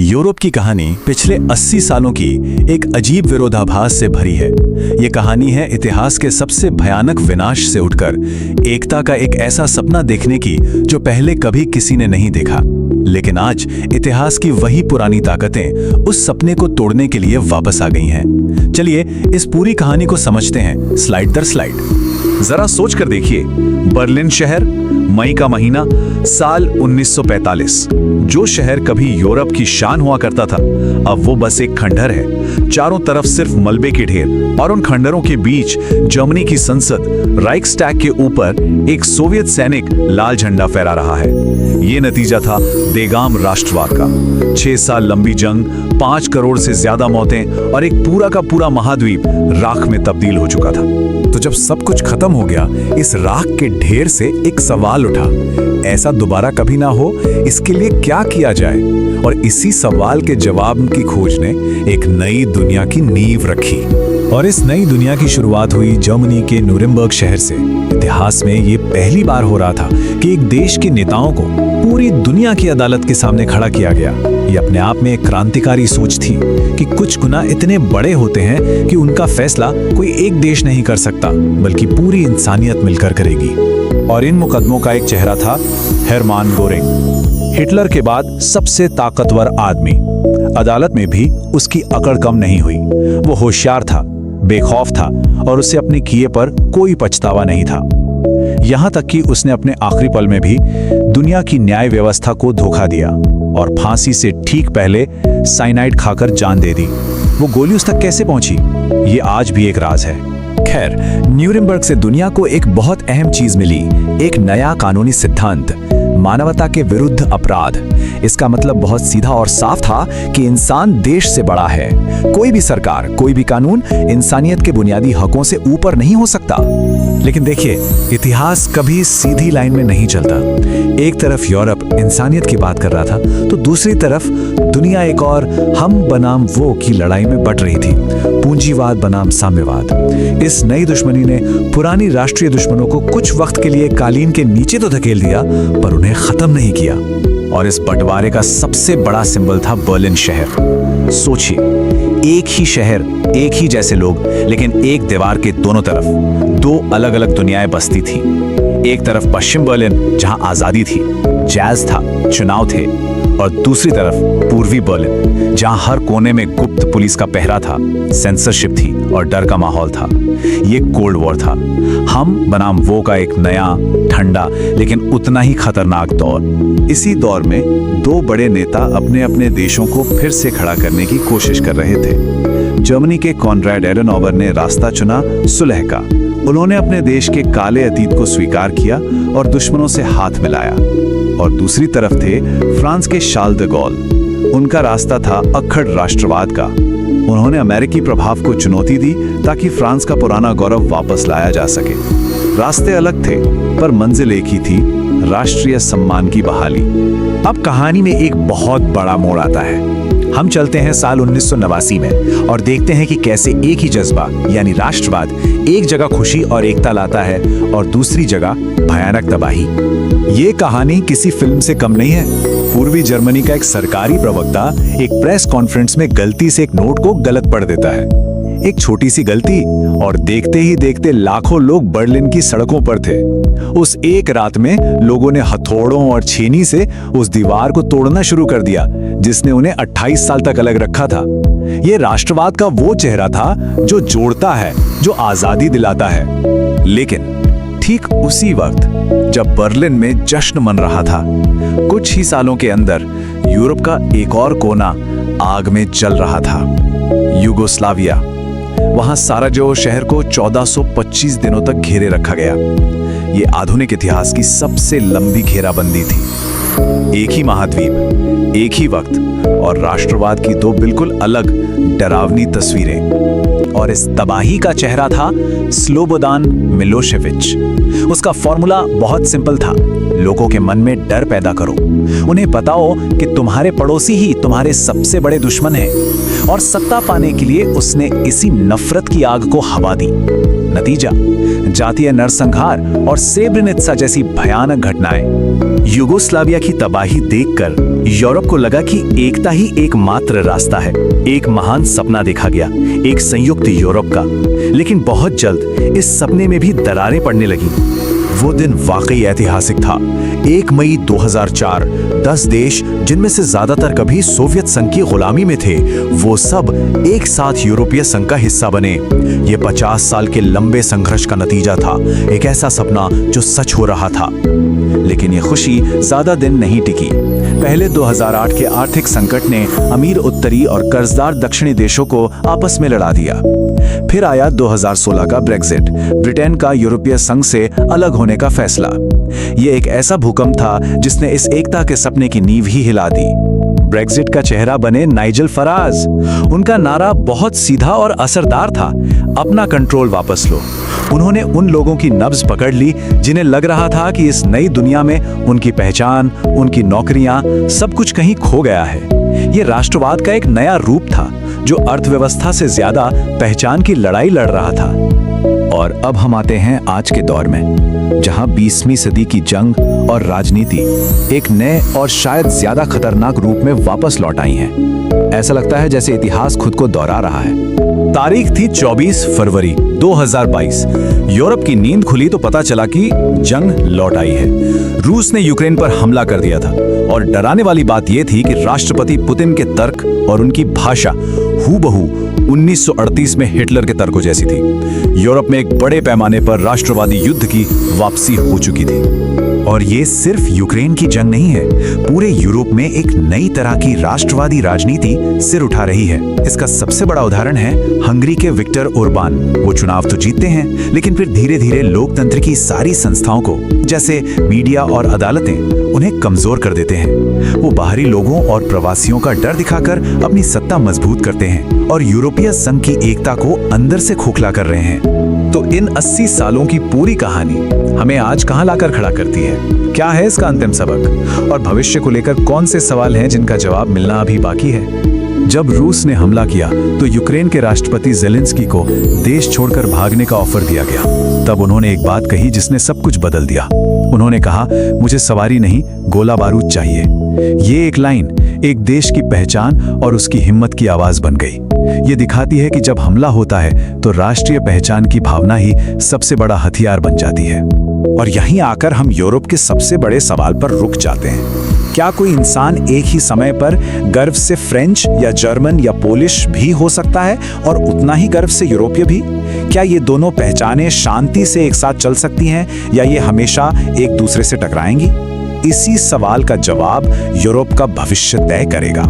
Europe की कहानी पिछले 80 सालों की एक अजीब विरोधाभास से भरी है। ये कहानी है इतिहास के सबसे भयानक विनाश से उठकर एकता का एक ऐसा सपना देखने की जो पहले कभी किसी ने नहीं देखा। लेकिन आज इतिहास की वही पुरानी ताकतें उस सपने को तोड़ने के लिए वापस आ गई हैं। चलिए इस पूरी कहानी को समझते हैं स्लाइड दर स्लाइड। जरा सोच कर देखिए, बर्लिन शहर, मई का महीना, साल 1945। जो शहर कभी यूरोप की शान हुआ करता था, अब वो बस एक खंडहर है। चारों तरफ सिर्फ मलबे के ढेर और उन खंडहरों के बीच जर्मनी की संसद राइक्सटैग के ऊपर एक सोवियत सैनिक लाल झंडा फहरा रहा है। ये नतीजा था बेगाम राष्ट्रवाद का। 6 साल लंबी जंग, 5 करोड़ से ज्यादा मौतें और एक पूरा का पूरा महाद्वीप राख में तब्दील हो चुका था। तो जब सब कुछ खत्म हो गया, इस राख के ढेर से एक सवाल उठा, ऐसा दोबारा कभी ना हो, इसके लिए क्या किया जाए? और इसी सवाल के जवाब की खोज ने एक नई दुनिया की नींव रखी। और इस नई दुनिया की शुरुआत हुई जर्मनी के न्यूरेमबर्ग शहर से। इतिहास में ये पहली बार हो रहा था कि एक देश के नेताओं को पूरी दुनिया की अदालत के सामने खड़ा किया गया। ये अपने आप में एक क्रांतिकारी सोच थी कि कुछ गुनाह इतने बड़े होते हैं कि उनका फैसला कोई एक देश नहीं कर सकता, बल्कि पूरी इंसानियत मिलकर करेगी। और इन मुकदमों का एक चेहरा था हेरमान गोरिंग, हिटलर के बाद सबसे ताकतवर आदमी। अदालत में भी उसकी अकड़ कम नहीं हुई। वो होशियार था, बेखौफ था और उसे अपने किए पर कोई पछतावा नहीं था। यहां तक कि उसने अपने आखिरी पल में भी दुनिया की न्याय व्यवस्था को धोखा दिया और फांसी से ठीक पहले साइनाइड खाकर जान दे दी। वो गोली उस तक कैसे पहुंची, ये आज भी एक राज है। खैर, न्यूरेमबर्ग से दुनिया को एक बहुत अहम चीज मिली, एक नया कानूनी सिद्धांत, मानवता के विरुद्ध अपराध। इसका मतलब बहुत सीधा और साफ था कि इंसान देश से बड़ा है। कोई भी सरकार, कोई भी कानून इंसानियत के बुनियादी हकों से ऊपर नहीं हो सकता। लेकिन देखिए, इतिहास कभी सीधी लाइन में नहीं चलता। एक तरफ यूरोप इंसानियत की बात कर रहा था, तो दूसरी तरफ दुनिया एक और हम बनाम वो की लड़ाई में बट रही थी, पूंजीवाद बनाम साम्यवाद। इस नई दुश्मनी ने पुरानी राष्ट्रीय दुश्मनों को कुछ वक्त के लिए कालीन के नीचे तो धकेल दिया, पर उन्हें खत्म नहीं किया। और इस बंटवारे का सबसे बड़ा सिंबल था बर्लिन शहर। सोचिए, एक ही शहर, एक ही जैसे लोग, लेकिन एक दीवार के दोनों तरफ दो अलग अलग दुनियाएं बसती थी। एक तरफ पश्चिम बर्लिन, जहां आजादी थी, जैज था, चुनाव थे, और दूसरी तरफ पूर्वी बर्लिन, जहां हर कोने में गुप्त पुलिस का पहरा था, सेंसरशिप थी और डर का माहौल था। ये कोल्ड वॉर था, हम बनाम वो का एक नया, ठंडा लेकिन उतना ही खतरनाक दौर। इसी दौर में दो बड़े नेता अपने अपने देशों को फिर से खड़ा करने की कोशिश कर रहे थे। जर्मनी के कॉनराड एडेनॉवर ने रास्ता चुना सुलह का। उन्होंने अपने देश के काले अतीत को स्वीकार किया और दुश्मनों से हाथ मिलाया। और दूसरी तरफ थे फ्रांस के शार्ल द गॉल। उनका रास्ता था अक्खड़ राष्ट्रवाद का। उन्होंने अमेरिकी प्रभाव को चुनौती दी ताकि फ्रांस का पुराना गौरव वापस लाया जा सके। रास्ते अलग थे, पर मंजिल एक ही थी, राष्ट्रीय सम्मान की बहाली। अब कहानी में एक बहुत बड़ा मोड़ आता है। हम चलते हैं साल 1989 में और देखते हैं कि कैसे एक ही जज्बा यानी राष्ट्रवाद एक जगह खुशी और एकता लाता है और दूसरी जगह भयानक तबाही। ये कहानी किसी फिल्म से कम नहीं है। पूर्वी जर्मनी का एक सरकारी प्रवक्ता एक प्रेस कॉन्फ्रेंस में गलती से एक नोट को गलत पढ़ देता है। एक छोटी सी गलती और देखते ही देखते लाखों लोग बर्लिन की सड़कों पर थे। उस एक रात में लोगों ने हथौड़ों और छेनी से उस दीवार को तोड़ना शुरू कर दिया जिसने उन्हें 28 साल तक अलग रखा था। यह राष्ट्रवाद का वो चेहरा था जो जोड़ता है, जो आजादी दिलाता है। लेकिन ठीक उसी वक्त जब बर्लिन में जश्न मन रहा था, कुछ ही सालों के अंदर यूरोप का एक और कोना आग में जल रहा था, यूगोस्लाविया। वहां साराजेवो शहर को 1425 दिनों तक घेरे रखा गया। ये आधुनिक इतिहास की सबसे लंबी घेराबंदी थी। एक ही महाद्वीप, एक ही वक्त और राष्ट्रवाद की दो बिल्कुल अलग डरावनी तस्वीरें। और इस तबाही का चेहरा था स्लोबोदान मिलोशेविच। उसका फॉर्मूला बहुत सिंपल था, लोगों के मन में डर पैदा करो, उन्हें बताओ कि तुम्हारे पड़ोसी ही तुम्हारे सबसे बड़े दुश्मन हैं। और सत्ता पाने के लिए उसने इसी नफरत की आग को हवा दी। नतीजा जातीय नरसंहार और सेब्रेनित्सा जैसी भयानक घटनाएं। युगोस्लाविया की तबाही देखकर यूरोप को लगा कि एकता ही एकमात्र रास्ता है। एक महान सपना देखा गया, एक संयुक्त यूरोप का। लेकिन बहुत जल्द इस सपने में भी दरारें पड़ने लगीं। वो दिन वाकई ऐतिहासिक था। 1 मई 2004 10 देश, जिनमें से ज्यादातर कभी सोवियत संघ की गुलामी में थे, वो सब एक साथ यूरोपीय संघ का हिस्सा बने। ये 50 साल के लंबे संघर्ष का नतीजा था, एक ऐसा सपना जो सच हो रहा था। लेकिन ये खुशी ज्यादा दिन नहीं टिकी। पहले 2008 के आर्थिक संकट ने अमीर उत्तरी और कर्जदार दक्षिणी देशों को आपस में लड़ा दिया। फिर आया 2016 का ब्रेक्जिट, ब्रिटेन का यूरोपीय संघ से अलग होने का फैसला। ये एक ऐसा भूकंप था जिसने इस एकता के सपने की नींव ही हिला दी। ब्रेक्जिट का चेहरा बने नाइजल फराज। उनका नारा बहुत सीधा और असरदार था, अपना कंट्रोल वापस लो। उन्होंने उन लोगों की नब्ज पकड़ ली जिन्हें लग रहा था कि इस नई दुनिया में उनकी पहचान, उनकी नौकरियां, सब कुछ कहीं खो गया है। ये राष्ट्रवाद का एक नया रूप था जो अर्थव्यवस्था से ज्यादा पहचान की लड़ाई लड़ रहा था। और अब हम आते हैं आज के दौर में, जहां 20वीं सदी की जंग और राजनीति एक नए और शायद ज्यादा खतरनाक रूप में वापस लौट आई हैं। ऐसा लगता है जैसे इतिहास खुद को दोहरा रहा है। तारीख थी 24 फरवरी 2022। यूरोप की नींद खुली तो पता चला कि जंग लौट आई है। रूस ने यूक्रेन पर हमला कर दिया था और डराने वाली बात यह थी कि राष्ट्रपति पुतिन के तर्क और उनकी भाषा हूबहू 1938 में हिटलर के तर्कों जैसी थी। यूरोप में एक बड़े पैमाने पर राष्ट्रवादी युद्ध की वापसी हो चुकी थी। और ये सिर्फ यूक्रेन की जंग नहीं है, पूरे यूरोप में एक नई तरह की राष्ट्रवादी राजनीति सिर उठा रही है। इसका सबसे बड़ा उदाहरण है हंगरी के विक्टर ओरबान। वो चुनाव तो जीतते हैं, लेकिन फिर धीरे धीरे लोकतंत्र की सारी संस्थाओं को, जैसे मीडिया और अदालतें, उन्हें कमजोर कर देते हैं। वो बाहरी लोगों और प्रवासियों का डर दिखाकर अपनी सत्ता मजबूत करते हैं और यूरोपीय संघ की एकता को अंदर से खोखला कर रहे हैं। तो इन 80 सालों की पूरी कहानी हमें आज कहां लाकर खड़ा करती है? क्या है इसका अंतिम सबक? और भविष्य को लेकर कौन से सवाल हैं जिनका जवाब मिलना अभी बाकी है? जब रूस ने हमला किया तो यूक्रेन के राष्ट्रपति ज़ेलेंस्की को देश छोड़कर भागने का ऑफर दिया गया। तब उन्होंने एक बात कही जिसने सब कुछ बदल दिया। उन्होंने कहा, मुझे सवारी नहीं, गोला बारूद चाहिए। ये एक लाइन एक देश की पहचान और उसकी हिम्मत की आवाज बन गई। ये दिखाती है कि जब हमला होता है तो राष्ट्रीय पहचान की भावना ही सबसे बड़ा हथियार बन जाती है। और यहीं आकर हम यूरोप के सबसे बड़े सवाल पर रुक जाते हैं। क्या कोई इंसान एक ही समय पर गर्व से फ्रेंच या जर्मन या पोलिश भी हो सकता है और उतना ही गर्व से यूरोपीय भी? क्या ये दोनों पहचानें शांति से एक साथ चल सकती हैं या ये हमेशा एक दूसरे से टकराएंगी? इसी सवाल का जवाब यूरोप का भविष्य तय करेगा।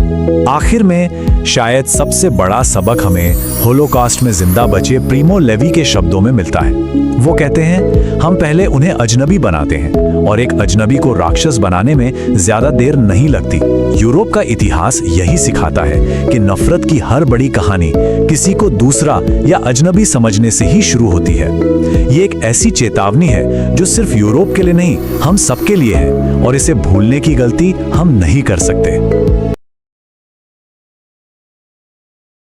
आखिर में शायद सबसे बड़ा सबक हमें होलोकॉस्ट में जिंदा बचे प्रीमो लेवी के शब्दों में मिलता है। वो कहते हैं, हम पहले उन्हें अजनबी बनाते हैं और एक अजनबी को राक्षस बनाने में ज्यादा देर नहीं लगती। यूरोप का इतिहास यही सिखाता है कि नफरत की हर बड़ी कहानी किसी को दूसरा या अजनबी समझने से ही शुरू होती है। ये एक ऐसी चेतावनी है जो सिर्फ यूरोप के लिए नहीं, हम सबके लिए है और इसे भूलने की गलती हम नहीं कर सकते।